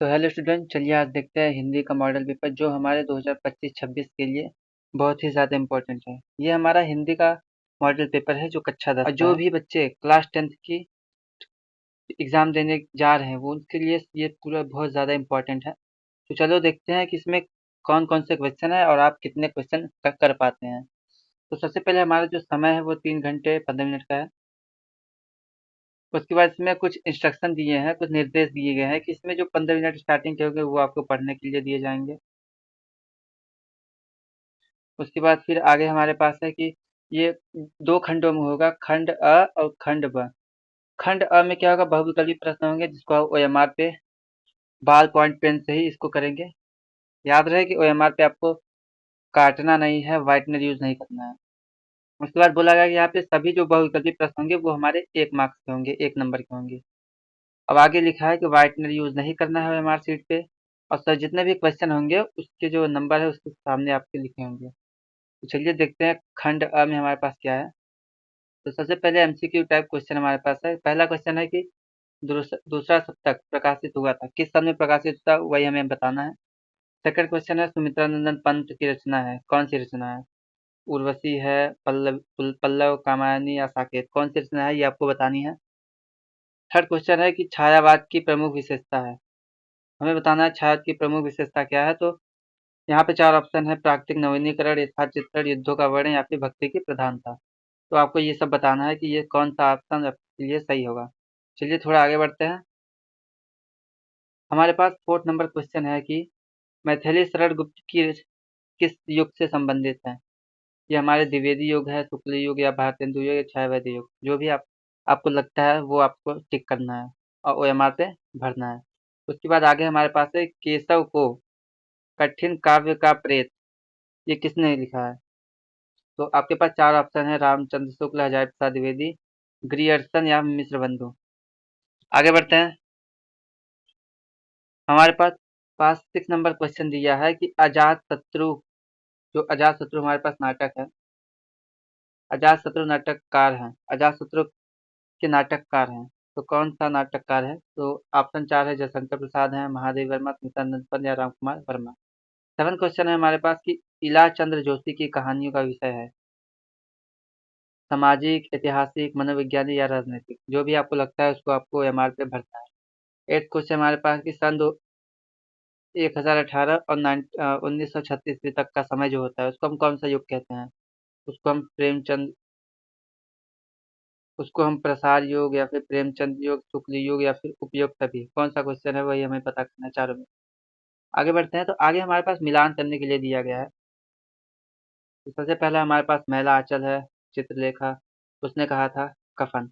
तो hello student, चलिए आज देखते हैं हिंदी का मॉडल पेपर जो हमारे 2025-26 के लिए बहुत ही ज़्यादा इम्पोर्टेंट है। ये हमारा हिंदी का मॉडल पेपर है जो कक्षा 10 और जो भी बच्चे क्लास 10th की एग्ज़ाम देने जा रहे हैं वो उनके लिए ये पूरा बहुत ज़्यादा इम्पोर्टेंट है। तो चलो देखते हैं कि इसमें कौन-कौन से क्वेश्चन है और आप कितने क्वेश्चन कर पाते हैं। तो सबसे पहले हमारा जो समय है वो 3 घंटे 15 मिनट का है। उसके बाद इसमें कुछ इंस्ट्रक्शन दिए हैं, कुछ निर्देश दिए गए हैं कि इसमें जो 15 मिनट स्टार्टिंग के होंगे वो आपको पढ़ने के लिए दिए जाएँगे। उसके बाद फिर आगे हमारे पास है कि ये 2 खंडों में होगा, खंड अ और खंड ब। खंड अ में क्या होगा, बहुविकल्पी प्रश्न होंगे जिसको आप ओएमआर पे बॉल पॉइंट पेन से ही इसको करेंगे। याद रहे कि ओएमआर पे आपको काटना नहीं है, व्हाइटनर यूज़ नहीं करना है। उसके बाद बोला गया कि यहाँ पे सभी जो बहुविकल्पी प्रश्न होंगे वो हमारे 1 मार्क्स के होंगे, 1 नंबर के होंगे। अब आगे लिखा है कि व्हाइटनर यूज़ नहीं करना है ओएमआर शीट पे और सर जितने भी क्वेश्चन होंगे उसके जो नंबर है उसके सामने आपके लिखे होंगे। तो चलिए देखते हैं खंड अ में हमारे पास क्या है। तो सबसे पहले एमसीक्यू टाइप क्वेश्चन हमारे पास है। पहला क्वेश्चन है कि दूसरा शतक प्रकाशित हुआ था, किस सन में प्रकाशित हुआ वही हमें बताना है। सेकंड क्वेश्चन है सुमित्रानंदन पंत की रचना है, कौन सी रचना है? उर्वशी है, पल्लव कामायनी या साकेत, कौन सी रचना है ये आपको बतानी है। थर्ड क्वेश्चन है कि छायावाद की प्रमुख विशेषता है, हमें बताना है छायावाद की प्रमुख विशेषता क्या है। तो यहाँ पे 4 ऑप्शन है, प्राकृतिक नवीनीकरण, यथाचित्रण, युद्धों का वर्णन या फिर भक्ति की प्रधानता। तो आपको ये सब बताना है कि ये कौन सा ऑप्शन आपके लिए सही होगा। चलिए थोड़ा आगे बढ़ते हैं। हमारे पास फोर्थ नंबर क्वेश्चन है कि मैथिली शरण गुप्त की किस युग से संबंधित है। ये हमारे द्विवेदी युग है, शुक्ल युग या भारतेंदु युग या छायावादी युग, जो भी आपको लगता है वो आपको टिक करना है और ओएमआर पे भरना है। उसके बाद आगे हमारे पास है केशव को कठिन काव्य का प्रेत, ये किसने लिखा है। तो आपके पास 4 ऑप्शन है, रामचंद्र शुक्ल, हजारी प्रसाद द्विवेदी, ग्रियर्सन या मिश्र बंधु। आगे बढ़ते हैं। हमारे पास 6 नंबर क्वेश्चन दिया है कि अजात शत्रु, जो अजात शत्रु हमारे पास नाटक है, अजात शत्रु नाटककार हैं, अजात शत्रु के नाटककार हैं। तो कौन सा नाटककार है। तो ऑप्शन 4 है, जयशंकर प्रसाद हैं, महादेव वर्मा, स्मितानंद पंत या राम कुमार वर्मा। सेवन क्वेश्चन है हमारे पास कि इला चंद्र जोशी की कहानियों का विषय है, सामाजिक, ऐतिहासिक, मनोवैज्ञानिक या राजनीतिक, जो भी आपको लगता है उसको आपको एमआर पे भरना है। एट क्वेश्चन हमारे पास कि सन 1018 और 1936 ईस्वी तक का समय जो होता है उसको हम कौन सा युग कहते हैं। उसको हम प्रेमचंद, उसको हम प्रसार युग या फिर प्रेमचंद युग, शुक्ल युग या फिर उपयोग सभी, कौन सा क्वेश्चन है वही हमें पता करना है चारों में। आगे बढ़ते हैं। तो आगे हमारे पास मिलान करने के लिए दिया गया है। तो सबसे पहला हमारे पास महिला आंचल है, चित्रलेखा, उसने कहा था कफन।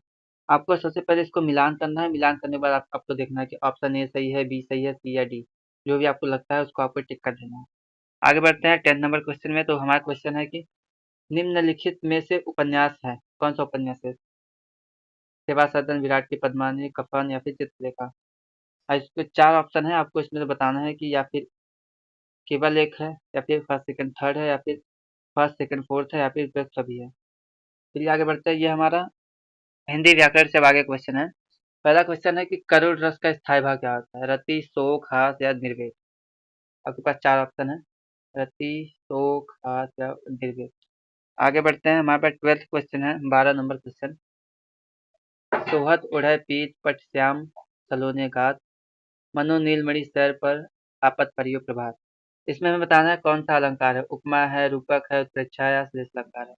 आपको सबसे पहले इसको मिलान करना है, मिलान करने के बाद आपको देखना है कि ऑप्शन ए सही है, बी सही है, सी या डी, जो भी आपको लगता है उसको आपको टिक कर देना है। आगे बढ़ते हैं 10 नंबर क्वेश्चन में। तो हमारा क्वेश्चन है कि निम्नलिखित में से उपन्यास है, कौन सा उपन्यास है। सेवा सदन, विराट की पद्मावती, कफन या फिर चित्रलेखा। इसमें 4 ऑप्शन है, आपको इसमें से बताना है कि या फिर केवल एक है या फिर फर्स्ट सेकंड थर्ड है या फिर फर्स्ट सेकंड फोर्थ है या फिर उपयुक्त सभी है। चलिए आगे बढ़ते हैं। ये हमारा हिंदी व्याकरण से अब आगे क्वेश्चन है। पहला क्वेश्चन है कि करुण रस का स्थायी भाव क्या होता है, रति, शोक, हास या निर्वेद। आपके पास 4 ऑप्शन है, रति, शोक, हास या निर्वेद। आगे बढ़ते हैं। हमारे पास 12th क्वेश्चन है, 12 नंबर क्वेश्चन। सोहत उड़य पीत पट श्याम सलोने गात, मनो नीलमणि सैर पर आपत परियो प्रभात। इसमें हमें बताना है कौन सा अलंकार है, उपमा है, रूपक है, उत्प्रेक्षा या श्लेष अलंकार है।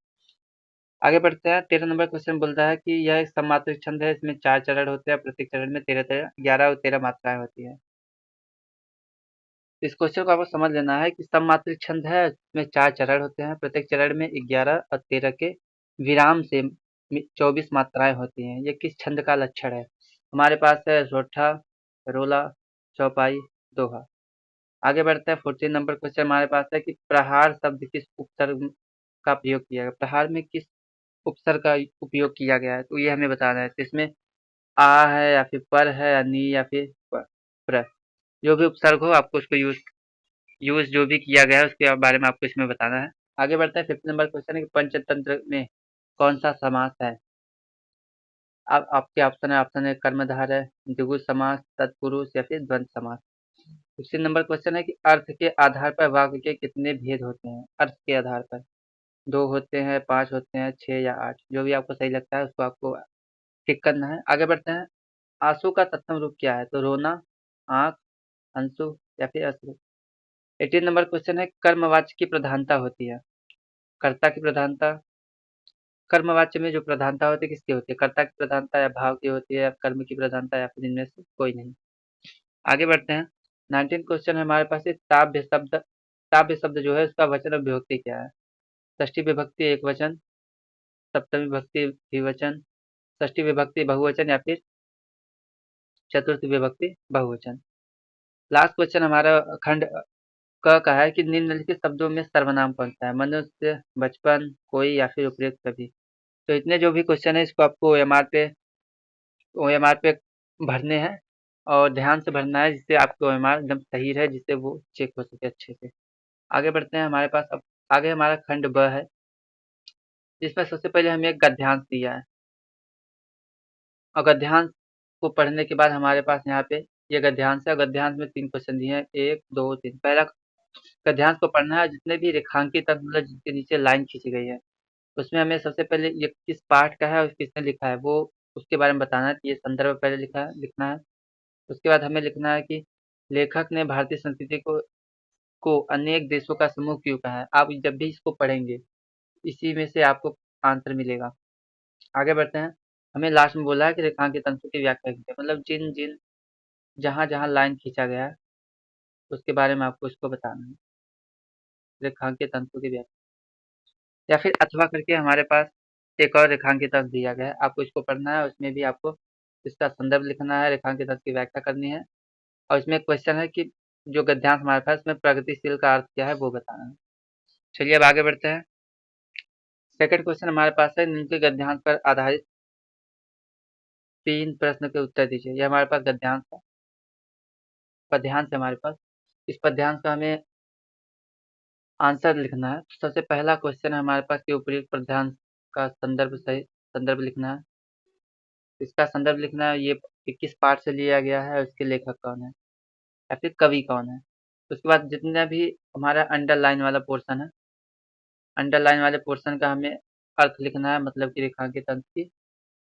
आगे बढ़ते हैं। 13 नंबर क्वेश्चन बोलता है कि यह एक सममात्रिक छंद है, इसमें 4 चरण होते हैं, प्रत्येक चरण में 11 और 13 मात्राएं होती है। इस क्वेश्चन को आपको समझ लेना है कि सममात्रिक छंद है, इसमें 4 चरण होते हैं, प्रत्येक चरण में 11 और 13 के विराम से 24 मात्राएं होती हैं। ये किस छंद का लक्षण है। हमारे पास है सोठा, रोला, चौपाई, दोहा। आगे बढ़ते हैं। 14 नंबर क्वेश्चन हमारे पास है कि प्रहार शब्द किस उपसर्ग का प्रयोग किया गया, प्रहार में किस उपसर्ग का उपयोग किया गया है। तो ये हमें बताना है। तो इसमें आ है या फिर पर है या नी या फिर प्र, जो भी उपसर्ग हो आपको उसको यूज यूज जो भी किया गया है उसके बारे में आपको इसमें बताना है। आगे बढ़ते हैं। 5th नंबर क्वेश्चन है कि पंचतंत्र में कौन सा समास है। अब आपके ऑप्शन है कर्मधारय, द्विगु समास, तत्पुरुष या फिर द्वंद्व समास। 16 नंबर क्वेश्चन है कि अर्थ के आधार पर वाक्य के कितने भेद होते हैं? अर्थ के आधार पर 2 होते हैं, 5 होते हैं, 6 या 8, जो भी आपको सही लगता है उसको आपको टिक करना है। आगे बढ़ते हैं। आंसू का तत्सम रूप क्या है? तो रोना, आंख, अंशु या फिर अश्रु। 18 नंबर क्वेश्चन है, कर्मवाच्य की प्रधानता होती है? कर्ता की प्रधानता, कर्मवाच्य में जो प्रधानता होती है किसकी होती है? कर्ता की प्रधानता या भाव की होती है या कर्म की प्रधानता या फिर इनमें से कोई नहीं। आगे बढ़ते हैं। 19 क्वेश्चन है हमारे पास, ताव्य शब्द जो है उसका वचन और विभक्ति क्या है? षष्ठी विभक्ति एक वचन, सप्तमी विभक्ति द्विवचन, षष्ठी विभक्ति बहुवचन या फिर चतुर्थी विभक्ति बहुवचन। लास्ट क्वेश्चन हमारा खंड क का है कि निम्नलिखित शब्दों में सर्वनाम कौन सा है? मनुष्य, बचपन, कोई या फिर उपयुक्त सभी। तो इतने जो भी क्वेश्चन है इसको आपको ओएमआर पे भरने हैं और ध्यान से भरना है जिससे आपके ओएमआर एकदम सही रहे, जिससे वो चेक हो सके अच्छे से। आगे बढ़ते हैं। हमारे पास अब आगे हमारा खंड ब है, जिसमें सबसे पहले हमें एक गद्यांश दिया है और गद्यांश को पढ़ने के बाद हमारे पास यहाँ पे ये गद्यांश है। गद्यांश में 3 क्वेश्चन दिए हैं, 1, 2, 3। पहला गद्यांश को पढ़ना है, जितने भी रेखांकित अंक मतलब जिसके नीचे लाइन खींची गई है उसमें हमें सबसे पहले ये किस पाठ का है और किसने लिखा है वो उसके बारे में बताना है। तो ये संदर्भ पहले लिखना है। उसके बाद हमें लिखना है कि लेखक ने भारतीय संस्कृति को अनेक देशों का समूह क्यों कहा है। आप जब भी इसको पढ़ेंगे इसी में से आपको आंसर मिलेगा। आगे बढ़ते हैं। हमें लास्ट में बोला है कि रेखांकित अंशों की व्याख्या कीजिए, मतलब जिन जिन जहाँ जहाँ लाइन खींचा गया है उसके बारे में आपको इसको बताना है। रेखांकित अंशों की व्याख्या या फिर अथवा करके हमारे पास एक और रेखांकित अंश दिया गया है, आपको इसको पढ़ना है। उसमें भी आपको इसका संदर्भ लिखना है, रेखांकित अंश की व्याख्या करनी है और इसमें एक क्वेश्चन है कि जो गद्यांश हमारे पास उसमें प्रगतिशील का अर्थ क्या है वो बताना है। चलिए अब आगे बढ़ते हैं। सेकंड क्वेश्चन हमारे पास है, निम्न के गद्यांश पर आधारित 3 प्रश्न के उत्तर दीजिए। ये हमारे पास गद्यांश है, पद्यांश है हमारे पास। इस पद्यांश का हमें आंसर लिखना है। सबसे पहला क्वेश्चन है हमारे पास कि उपयुक्त पद्यांश का संदर्भ लिखना है। इसका संदर्भ लिखना है, ये किस पाठ से लिया गया है, उसके लेखक कौन है या फिर कवि कौन है। उसके बाद जितना भी हमारा अंडरलाइन वाला पोर्शन है, अंडरलाइन वाले पोर्शन का हमें अर्थ लिखना है, मतलब कि रेखांकित अंश की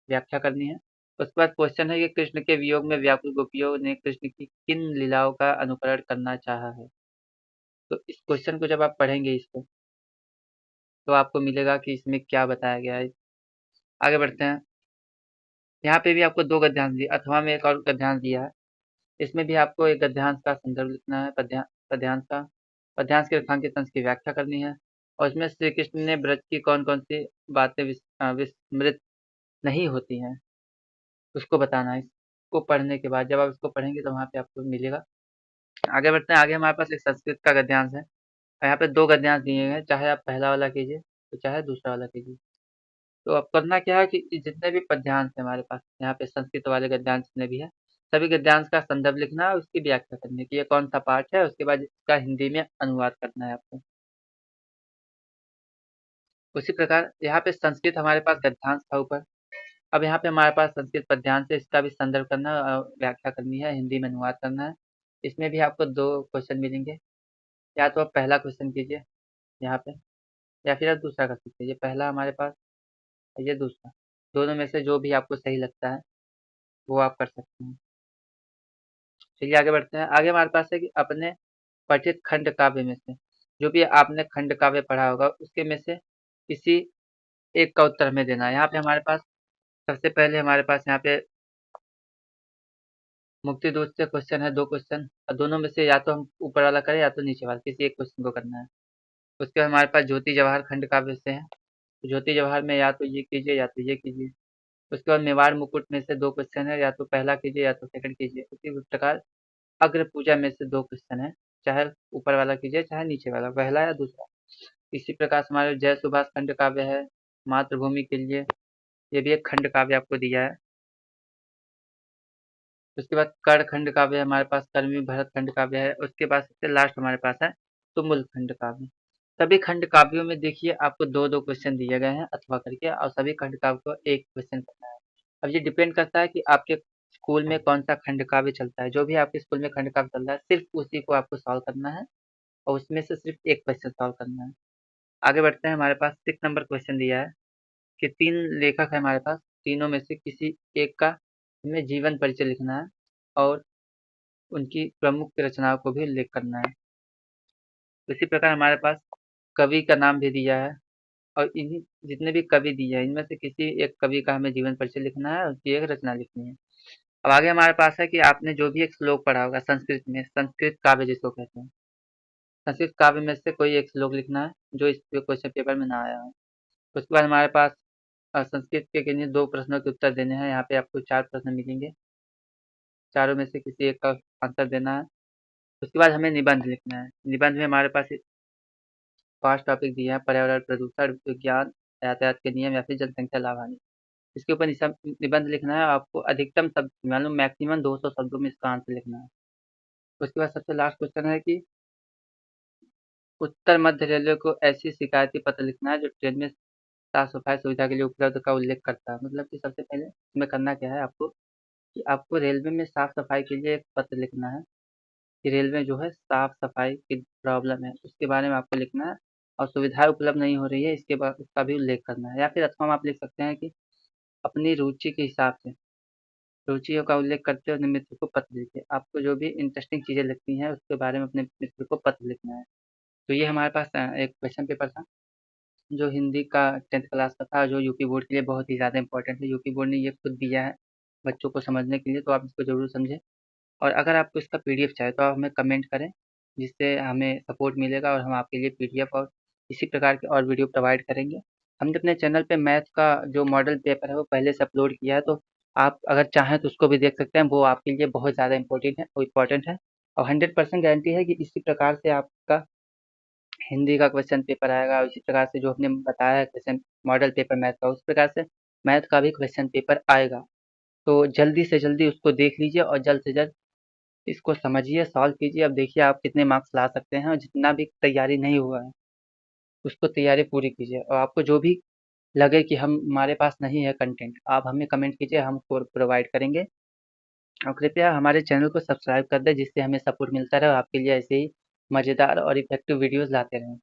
व्याख्या करनी है। उसके बाद क्वेश्चन है कि कृष्ण के वियोग में व्याकुल गोपियों ने कृष्ण की किन लीलाओं का अनुकरण करना चाहा है। तो इस क्वेश्चन को जब आप पढ़ेंगे इसको तो आपको मिलेगा कि इसमें क्या बताया गया है। आगे बढ़ते हैं। यहाँ पे भी आपको 2 गद्यांश दिए, अथवा में एक और गद्यांश दिया है। इसमें भी आपको एक गद्यांश का संदर्भ लिखना है, पद्यांश के रेखांकित अंश की व्याख्या करनी है और इसमें श्री कृष्ण ने ब्रज की कौन-कौन सी बातें विस्मृत नहीं होती हैं, उसको बताना है। इसको पढ़ने के बाद जब आप इसको पढ़ेंगे तो वहाँ पे आपको मिलेगा। आगे बढ़ते हैं। आगे हमारे पास एक संस्कृत का गद्यांश है और यहाँ पे 2 गद्यांश दिए हैं, चाहे आप पहला वाला कीजिए तो चाहे दूसरा वाला कीजिए। तो अब करना क्या है कि जितने भी पद्यांश है हमारे पास यहाँ पे संस्कृत वाले गद्यांश जितने भी है, सभी गद्यांश का संदर्भ लिखना है और उसकी व्याख्या करनी है कि ये कौन सा पाठ है। उसके बाद इसका हिंदी में अनुवाद करना है आपको। उसी प्रकार यहाँ पे संस्कृत हमारे पास गद्यांश था ऊपर, अब यहाँ पे हमारे पास संस्कृत पद्यांश है, इसका भी संदर्भ करना है और व्याख्या करनी है, हिंदी में अनुवाद करना है। इसमें भी आपको 2 क्वेश्चन मिलेंगे, या तो आप पहला क्वेश्चन कीजिए यहाँ पे या फिर आप दूसरा कर सकते हैं। ये पहला हमारे पास और ये दूसरा, दोनों में से जो भी आपको सही लगता है वो आप कर सकते हैं। चलिए आगे बढ़ते हैं। आगे हमारे पास है कि अपने पठित खंड काव्य में से, जो भी आपने खंड काव्य पढ़ा होगा उसके में से किसी एक का उत्तर हमें देना है। यहाँ पे हमारे पास सबसे पहले हमारे पास यहाँ पे मुक्ति दूत से क्वेश्चन है, 2 क्वेश्चन और दोनों में से या तो हम ऊपर वाला करें या तो नीचे वाला, किसी एक क्वेश्चन को करना है। उसके बाद हमारे पास ज्योति जवाहर खंड काव्य से है, तो ज्योति जवाहर में या तो ये कीजिए या तो ये कीजिए। उसके बाद मेवाड़ मुकुट में से 2 क्वेश्चन है, या तो पहला कीजिए या तो सेकंड कीजिए। उसी प्रकार अग्र पूजा में से 2 क्वेश्चन है, चाहे ऊपर वाला कीजिए चाहे नीचे वाला, पहला या दूसरा। इसी प्रकार से हमारे जय सुभाष खंड काव्य है, मातृभूमि के लिए, ये भी एक खंड काव्य आपको दिया है। उसके बाद कर्ण खंड काव्य है हमारे पास, कर्मी भरत खंड काव्य है। उसके बाद सबसे लास्ट हमारे पास है तुमुल खंड काव्य। सभी खंड काव्यों में देखिए आपको 2-2 क्वेश्चन दिए गए हैं अथवा करके, और सभी खंड काव्य को एक क्वेश्चन करना है। अब ये डिपेंड करता है कि आपके स्कूल में कौन सा खंड काव्य चलता है, जो भी आपके स्कूल में खंड काव्य चल रहा है सिर्फ उसी को आपको सॉल्व करना है और उसमें से सिर्फ एक क्वेश्चन सॉल्व करना है। आगे बढ़ते हैं, हमारे पास 6 नंबर क्वेश्चन दिया है कि 3 लेखक है हमारे पास, तीनों में से किसी एक का हमें जीवन परिचय लिखना है और उनकी प्रमुख रचनाओं को भी उल्लेख करना है। इसी प्रकार हमारे पास कवि का नाम भी दिया है और इन्हीं जितने भी कवि दिए हैं इनमें से किसी एक कवि का हमें जीवन परिचय लिखना है और उसकी एक रचना लिखनी है। अब आगे हमारे पास है कि आपने जो भी एक श्लोक पढ़ा होगा संस्कृत में, संस्कृत काव्य जिसको कहते हैं, संस्कृत काव्य में से कोई एक श्लोक लिखना है जो इस क्वेश्चन पेपर में ना आया हो। उसके बाद हमारे पास संस्कृत के किन्हीं 2 प्रश्नों के उत्तर देने हैं। यहाँ पे आपको 4 प्रश्न मिलेंगे, चारों में से किसी एक का आंसर देना है। उसके बाद हमें निबंध लिखना है। निबंध में हमारे पास 5 टॉपिक दिए हैं, पर्यावरण, प्रदूषण, विज्ञान, यातायात के नियम या फिर जनसंख्या लाभ हानि। इसके ऊपर निबंध लिखना है, आपको अधिकतम शब्द मालूम मैक्सिमम 200 शब्दों में इसका आंसर लिखना है। उसके बाद सबसे लास्ट क्वेश्चन है कि उत्तर मध्य रेलवे को ऐसी शिकायती पत्र लिखना है जो ट्रेन में साफ सफाई सुविधा के लिए उपलब्ध का उल्लेख करता है। मतलब कि सबसे पहले इसमें करना क्या है आपको कि आपको रेलवे में साफ सफाई के लिए एक पत्र लिखना है कि रेलवे जो है साफ सफाई की प्रॉब्लम है उसके बारे में आपको लिखना है और सुविधाएं उपलब्ध नहीं हो रही है इसके बाद उसका भी उल्लेख करना है। या फिर अथवा आप लिख सकते हैं कि अपनी रुचि के हिसाब से रुचियों का उल्लेख करते हुए अपने मित्र को पत्र लिखिए। आपको जो भी इंटरेस्टिंग चीज़ें लगती हैं उसके बारे में अपने मित्र को पत्र लिखना है। तो ये हमारे पास एक क्वेश्चन पेपर था जो हिंदी का 10th क्लास का था, जो यूपी बोर्ड के लिए बहुत ही ज़्यादा इंपॉर्टेंट है। यूपी बोर्ड ने ये खुद दिया है बच्चों को समझने के लिए, तो आप इसको ज़रूर समझें। और अगर आपको इसका पीडीएफ चाहिए तो आप हमें कमेंट करें, जिससे हमें सपोर्ट मिलेगा और हम आपके लिए पीडीएफ और इसी प्रकार के और वीडियो प्रोवाइड करेंगे। हमने अपने चैनल पे मैथ का जो मॉडल पेपर है वो पहले से अपलोड किया है, तो आप अगर चाहें तो उसको भी देख सकते हैं। वो आपके लिए बहुत ज़्यादा इम्पोर्टेंट है और 100% गारंटी है कि इसी प्रकार से आपका हिंदी का क्वेश्चन पेपर आएगा और इसी प्रकार से जो हमने बताया है क्वेश्चन मॉडल पेपर मैथ का, उस प्रकार से मैथ का भी क्वेश्चन पेपर आएगा। तो जल्दी से जल्दी उसको देख लीजिए और जल्द से जल्द इसको समझिए, सॉल्व कीजिए। अब देखिए आप कितने मार्क्स ला सकते हैं और जितना भी तैयारी नहीं हुआ है उसको तैयारी पूरी कीजिए और आपको जो भी लगे कि हम हमारे पास नहीं है कंटेंट, आप हमें कमेंट कीजिए, हम उसको प्रोवाइड करेंगे। और कृपया हमारे चैनल को सब्सक्राइब कर दें जिससे हमें सपोर्ट मिलता रहे और आपके लिए ऐसे ही मज़ेदार और इफेक्टिव वीडियोज़ लाते रहें।